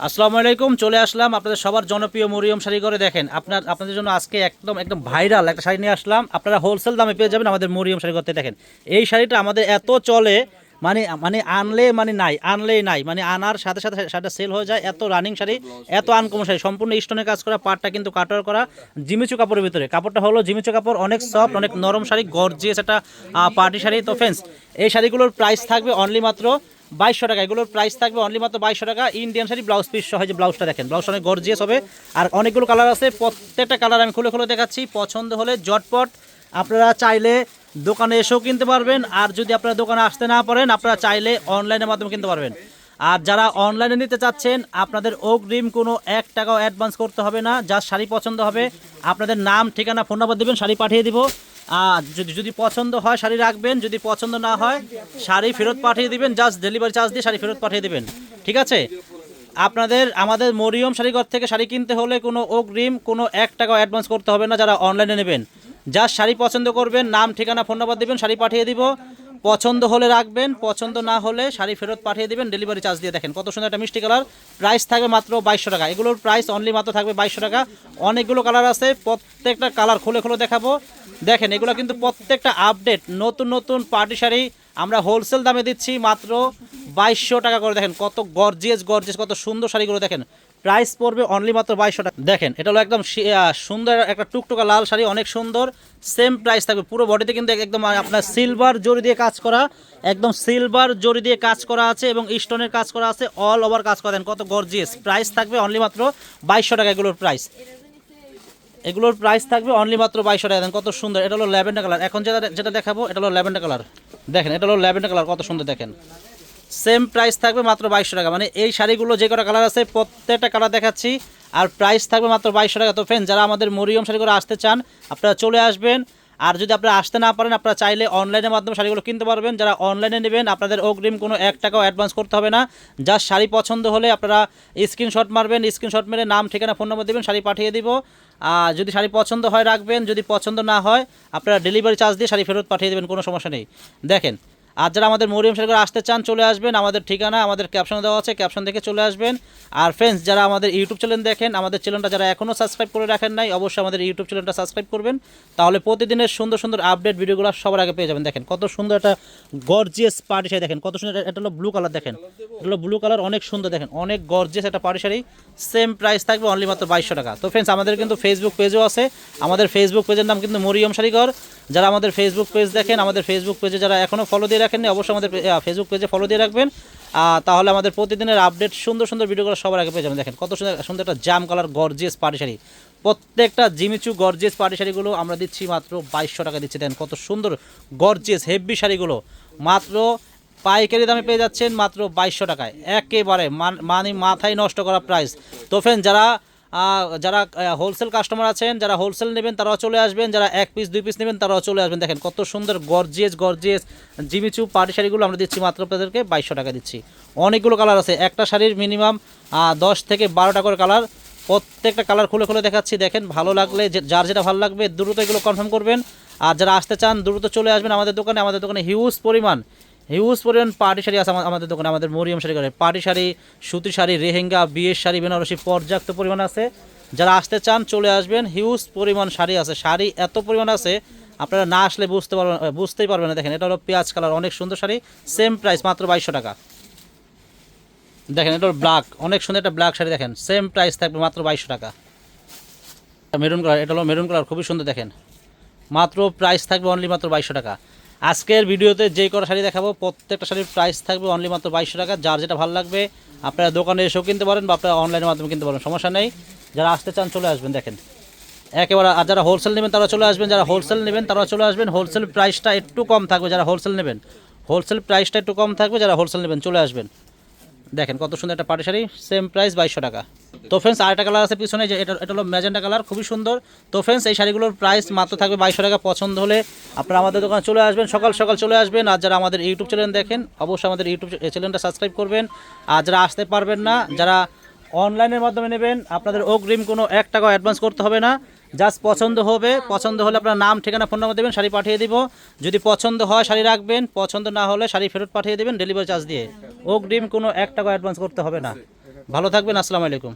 আসসালামু আলাইকুম, চলে আসলাম আপনাদের সবার জনপ্রিয় মরিয়ম শাড়ি করে। দেখেন আপনাদের জন্য আজকে একদম একদম ভাইরাল একটা শাড়ি নিয়ে আসলাম। আপনারা হোলসেল দামে পেয়ে যাবেন আমাদের মরিয়ম শাড়ি করতে। দেখেন এই শাড়িটা আমাদের এত চলে, মানে মানে আনলে মানে নাই, আনলেই নাই, মানে আনার সাথে সাথে শাড়িটা সেল হয়ে যায়। এত রানিং শাড়ি, এত আনকমন শাড়ি, সম্পূর্ণ স্টোনের কাজ করা, পাটটা কিন্তু কাটার করা জিমিচু কাপড়ের ভিতরে। কাপড়টা হলো জিমিচু কাপড়, অনেক সফট, অনেক নরম শাড়ি, গর্জিয়াস একটা পার্টি শাড়ি। তো ফ্রেন্ডস, এই শাড়িগুলোর প্রাইস থাকবে অনলি মাত্র 2200 টাকা। এগুলোর প্রাইস থাকবে অনলি মাত্র 2200 টাকা। ইন্ডিয়ান শাড়ি, ব্লাউজ পিস সহ। যে ব্লাউজটা দেখেন, ব্লাউজটা অনেক গর্জিয়াস হবে। আর অনেকগুলো কালার আছে, প্রত্যেকটা কালার আমি খুলে খুলে দেখাচ্ছি। পছন্দ হলে জটপট আপনারা চাইলে দোকানে এসেও কিনতে পারবেন। আর যদি আপনারা দোকানে আসতে না পারেন, আপনারা চাইলে অনলাইনের মাধ্যমে কিনতে পারবেন। আর যারা অনলাইনে নিতে চাচ্ছেন, আপনাদের অগ্রিম কোনো 1 টাকাও অ্যাডভান্স করতে হবে না। যা শাড়ি পছন্দ হবে, আপনাদের নাম, ঠিকানা, ফোন নাম্বার দেবেন, শাড়ি পাঠিয়ে দিব। যদি পছন্দ হয় শাড়ি রাখবেন, যদি পছন্দ না হয় শাড়ি ফেরত পাঠিয়ে দিবেন। জাস্ট ডেলিভারি চার্জ দিয়ে শাড়ি ফেরত পাঠিয়ে দিবেন, ঠিক আছে? আমাদের মরিয়ম শাড়িঘর থেকে শাড়ি কিনতে হলে কোনো অগ্রিম কোনো 1 টাকাও অ্যাডভান্স করতে হবে না। যারা অনলাইনে নেবেন, জাস্ট শাড়ি পছন্দ করবেন, নাম, ঠিকানা, ফোন নাম্বার দেবেন, শাড়ি পাঠিয়ে দিব। পছন্দ হলে রাখবেন, পছন্দ না হলে শাড়ি ফেরত পাঠিয়ে দিবেন ডেলিভারি চার্জ দিয়ে। দেখেন কত সুন্দর একটা মিষ্টি কালার। প্রাইস থাকবে মাত্র 2200 টাকা। এগুলোর প্রাইস অনলি মাত্র থাকবে 2200 টাকা। অনেকগুলো কালার আছে, প্রত্যেকটা কালার খুলে খুলে দেখাবো। দেখেন এগুলো কিন্তু প্রত্যেকটা আপডেট নতুন নতুন পার্টি শাড়ি। আমরা হোলসেল দামে দিচ্ছি মাত্র 2200 টাকা করে। দেখেন কত গর্জিয়াস গর্জিয়াস, কত সুন্দর শাড়িগুলো। দেখেন প্রাইস পড়বে অনলি মাত্র 2200 টাকা। দেখেন এটা হলো একদম সুন্দর একটা টুকটুকা লাল শাড়ি, অনেক সুন্দর। সেম প্রাইস থাকবে। পুরো বডিতে কিন্তু একদম আপনার সিলভার জরি দিয়ে কাজ করা, একদম সিলভার জরি দিয়ে কাজ করা আছে এবং স্টোনের কাজ করা আছে, অল ওভার কাজ করা। দেন কত গর্জিয়াস। প্রাইস থাকবে অনলি মাত্র 2200 টাকা। এগুলোর প্রাইস থাকবে অনলি মাত্র 2200 টাকা। দেন কত সুন্দর। এটা হলো ল্যাভেন্ডার কালার। এখন যেটা দেখাবো এটা হলো ল্যাভেন্ডার কালার। দেখেন এটা হলো ল্যাভেন্ডার কালার, কত সুন্দর। দেখেন সেম প্রাইস থাকবে মাত্র 2200 টাকা। মানে এই শাড়িগুলো যে কটা কালার আছে প্রত্যেকটা কালার দেখাচ্ছি, আর প্রাইস থাকবে মাত্র 2200 টাকা। তো ফ্রেন্ড, যারা আমাদের মরিয়ম শাড়ি করে আসতে চান, আপনারা চলে আসবেন। আর যদি আপনারা আসতে না পারেন, আপনারা চাইলে অনলাইনের মাধ্যমে শাড়িগুলো কিনতে পারবেন। যারা অনলাইনে নেবেন, আপনাদের অগ্রিম কোনো 1 টাকাও অ্যাডভান্স করতে হবে না। যা শাড়ি পছন্দ হলে আপনারা স্ক্রিনশট মারবেন, স্ক্রিনশট মেরে নাম, ঠিকানা, ফোন নম্বর দেবেন, শাড়ি পাঠিয়ে দিব। যদি শাড়ি পছন্দ হয় রাখবেন, যদি পছন্দ না হয় আপনারা ডেলিভারি চার্জ দিয়ে শাড়ি ফেরত পাঠিয়ে দেবেন, কোনো সমস্যা নেই। দেখেন, আর যারা আমাদের মরিয়ম শাড়ি করে আসতে চান, চলে আসবেন। আমাদের ঠিকানা আমাদের ক্যাপশনে দেওয়া আছে, ক্যাপশন দেখে চলে আসবেন। আর ফ্রেন্ডস, যারা আমাদের ইউটিউব চ্যানেল দেখেন, আমাদের চ্যানেলটা যারা এখনও সাবস্ক্রাইব করে রাখেন নাই, অবশ্যই আমাদের ইউটিউব চ্যানেলটা সাবস্ক্রাইব করবেন। তাহলে প্রতিদিনের সুন্দর সুন্দর আপডেট ভিডিওগুলো সবার আগে পেয়ে যাবেন। দেখেন কত সুন্দর একটা গর্জিয়াস পার্টি শাড়ি। দেখেন কত সুন্দর। এটা হলো ব্লু কালার। দেখেন এটা হলো ব্লু কালার, অনেক সুন্দর। দেখেন অনেক গর্জিয়াস একটা পার্টি শাড়ি। সেম প্রাইস থাকবে অনলি মাত্র 2200 টাকা। তো ফ্রেন্ডস, আমাদের কিন্তু ফেসবুক পেজও আছে। আমাদের ফেসবুক পেজের নাম কিন্তু মরিয়ম শাড়িঘর। যারা আমাদের ফেসবুক পেজ দেখেন, আমাদের ফেসবুক পেজে যারা এখনও ফলো দিয়ে রাখেননি, অবশ্যই আমাদের ফেসবুক পেজে ফলো দিয়ে রাখবেন। তাহলে আমাদের প্রতিদিনের আপডেট সুন্দর সুন্দর ভিডিওগুলো সবার আগে পেয়ে যাবেন। দেখেন কত সুন্দর সুন্দর একটা জাম কালার গর্জিয়াস পার্টি শাড়ি। প্রত্যেকটা জিমিচু গর্জিয়াস পার্টি শাড়িগুলো আমরা দিচ্ছি মাত্র 2200 টাকা দিচ্ছি। দেন কত সুন্দর গর্জিয়াস হেভি শাড়িগুলো মাত্র পাইকারি দামে পেয়ে যাচ্ছেন মাত্র 2200 টাকায়। একেবারে মানে মাথায় নষ্ট করা প্রাইস। তো ফ্রেন্ড, যারা হোলসেল কাস্টমার আছেন, যারা হোলসেল নেবেন তারাও চলে আসবেন। যারা 1 পিস 2 পিস নেবেন তারাও চলে আসবেন। দেখেন কত সুন্দর গর্জিয়াস গর্জিয়াস জিমিচু পার্টি শাড়িগুলো আমরা দিচ্ছি মাত্র আপনাদেরকে 2200 টাকা দিচ্ছি। অনেকগুলো কালার আছে, একটা শাড়ির মিনিমাম 10 থেকে 12টা করে কালার। প্রত্যেকটা কালার খুলে খুলে দেখাচ্ছি। দেখেন ভালো লাগলে, যার যেটা ভালো লাগবে দ্রুত এগুলো কনফার্ম করবেন। আর যারা আসতে চান দ্রুত চলে আসবেন আমাদের দোকানে। আমাদের দোকানে হিউজ পরিমাণ পার্টি শাড়ি আছে আমাদের দোকানে। আমাদের মরিয়ম শাড়ি করে পার্টি শাড়ি, সুতি শাড়ি, রেহেঙ্গা, বিয়ের শাড়ি, বেনারসি পর্যাপ্ত পরিমাণ আছে। যারা আসতে চান চলে আসবেন। হিউজ পরিমাণ শাড়ি আছে, শাড়ি এত পরিমাণ আছে আপনারা না আসলে বুঝতেই পারবেন না। দেখেন এটা হলো পেঁয়াজ কালার, অনেক সুন্দর শাড়ি। সেম প্রাইস মাত্র 2200 টাকা। দেখেন এটা হলো ব্ল্যাক, অনেক সুন্দর একটা ব্ল্যাক শাড়ি। দেখেন সেম প্রাইস থাকবে মাত্র 2200 টাকা। মেরুন কালার, এটা হলো মেরুন কালার, খুবই সুন্দর। দেখেন মাত্র প্রাইস থাকবে অনলি মাত্র 2200 টাকা। আজকের ভিডিওতে যেই কটা শাড়ি দেখাবো প্রত্যেকটা শাড়ির প্রাইস থাকবে অনলি মাত্র 2200 টাকা। যার যেটা ভালো লাগবে আপনারা দোকানে এসেও কিনতে পারেন বা আপনারা অনলাইনের মাধ্যমে কিনতে পারেন, সমস্যা নেই। যারা আসতে চান চলে আসবেন। দেখেন একেবারে। আর যারা হোলসেল নেবেন তারা চলে আসবেন। যারা হোলসেল নেবেন তারা চলে আসবেন। হোলসেল প্রাইসটা একটু কম থাকবে। যারা হোলসেল নেবেন, হোলসেল প্রাইসটা একটু কম থাকবে। যারা হোলসেল নেবেন চলে আসবেন। দেখেন কত সুন্দর একটা পাটি শাড়ি, সেম প্রাইস 2200 টাকা। তো ফ্রেন্ডস, আরেকটা কালার আছে পিছনে, যে এটা হলো ম্যাজেন্টা কালার, খুবই সুন্দর। তো ফ্রেন্ডস, এই শাড়িগুলোর প্রাইস মাত্র থাকবে 2200 টাকা। পছন্দ হলে আপনারা আমাদের দোকানে চলে আসবেন, সকাল সকাল চলে আসবেন। আর যারা আমাদের ইউটিউব চ্যানেল দেখেন, অবশ্যই আমাদের ইউটিউব চ্যানেলটা সাবস্ক্রাইব করবেন। আর যারা আসতে পারবেন না, যারা অনলাইনের মাধ্যমে নেবেন, আপনাদের অগ্রিম কোনো 1 টাকাও অ্যাডভান্স করতে হবে না। জাস্ট পছন্দ হলে আপনার নাম, ঠিকানা, ফোন নাম্বার দেবেন, শাড়ি পাঠিয়ে দিব। যদি পছন্দ হয় শাড়ি রাখবেন, পছন্দ না হলে শাড়ি ফেরত পাঠিয়ে দেবেন ডেলিভারি চার্জ দিয়ে। অগ্রিম কোনো 1 টাকা অ্যাডভান্স করতে হবে না। ভালো থাকবেন, আসসালামু আলাইকুম।